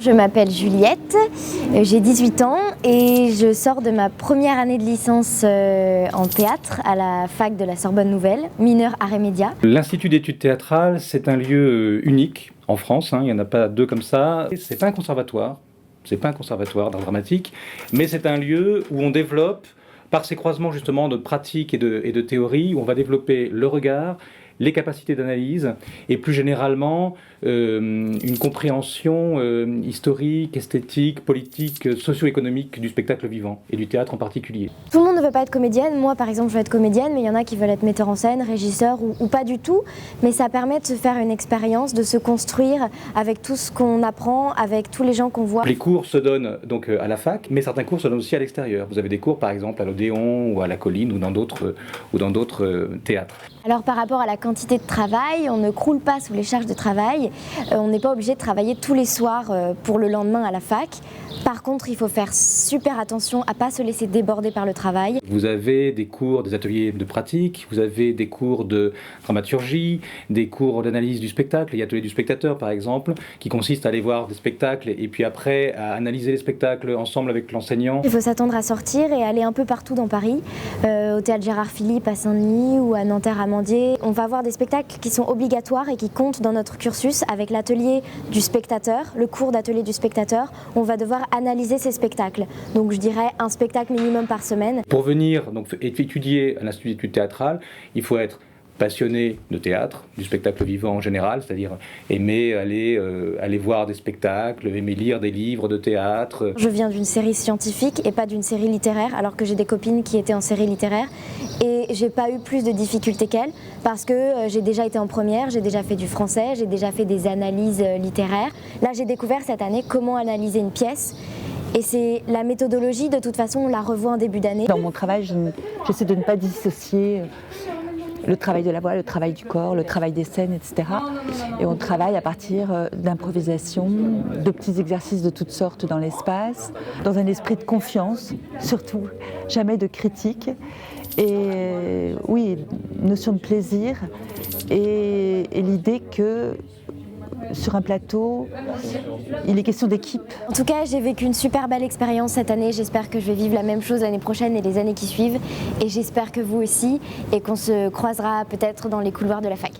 Je m'appelle Juliette, j'ai 18 ans et je sors de ma première année de licence en théâtre à la fac de la Sorbonne Nouvelle, mineure arts et médias. L'Institut d'études théâtrales, c'est un lieu unique en France, il n'y en a pas deux comme ça. C'est pas un conservatoire, d'art dramatique, mais c'est un lieu où on développe, par ces croisements justement de pratique et de théorie, où on va développer le regard, les capacités d'analyse et plus généralement une compréhension historique, esthétique, politique, socio-économique du spectacle vivant et du théâtre en particulier. Tout le monde ne veut pas être comédienne. Moi par exemple je veux être comédienne, mais il y en a qui veulent être metteur en scène, régisseur ou pas du tout. Mais ça permet de se faire une expérience, de se construire avec tout ce qu'on apprend, avec tous les gens qu'on voit. Les cours se donnent donc à la fac, mais certains cours se donnent aussi à l'extérieur. Vous avez des cours par exemple à l'Odéon ou à la Colline ou dans d'autres théâtres. Alors par rapport à la quantité de travail, on ne croule pas sous les charges de travail. On n'est pas obligé de travailler tous les soirs pour le lendemain à la fac. Par contre, il faut faire super attention à ne pas se laisser déborder par le travail. Vous avez des cours, des ateliers de pratique, vous avez des cours de dramaturgie, des cours d'analyse du spectacle, l'atelier du spectateur par exemple, qui consiste à aller voir des spectacles et puis après à analyser les spectacles ensemble avec l'enseignant. Il faut s'attendre à sortir et aller un peu partout dans Paris, au théâtre Gérard Philippe à Saint-Denis ou à Nanterre à Mandier. On va voir des spectacles qui sont obligatoires et qui comptent dans notre cursus avec l'atelier du spectateur, le cours d'atelier du spectateur. On va devoir analyser ces spectacles. Donc je dirais un spectacle minimum par semaine. Pour venir donc, étudier à l'Institut d'études théâtrales, il faut être passionné de théâtre, du spectacle vivant en général, c'est-à-dire aimer aller voir des spectacles, aimer lire des livres de théâtre. Je viens d'une série scientifique et pas d'une série littéraire, alors que j'ai des copines qui étaient en série littéraire et j'ai pas eu plus de difficultés qu'elles parce que j'ai déjà été en première, j'ai déjà fait du français, j'ai déjà fait des analyses littéraires. Là j'ai découvert cette année comment analyser une pièce. Et c'est la méthodologie, de toute façon, on la revoit en début d'année. Dans mon travail, j'essaie de ne pas dissocier le travail de la voix, le travail du corps, le travail des scènes, etc. Et on travaille à partir d'improvisation, de petits exercices de toutes sortes dans l'espace, dans un esprit de confiance, surtout, jamais de critique. Et oui, notion de plaisir et l'idée que sur un plateau, il est question d'équipe. En tout cas, j'ai vécu une super belle expérience cette année. J'espère que je vais vivre la même chose l'année prochaine et les années qui suivent. Et j'espère que vous aussi, et qu'on se croisera peut-être dans les couloirs de la fac.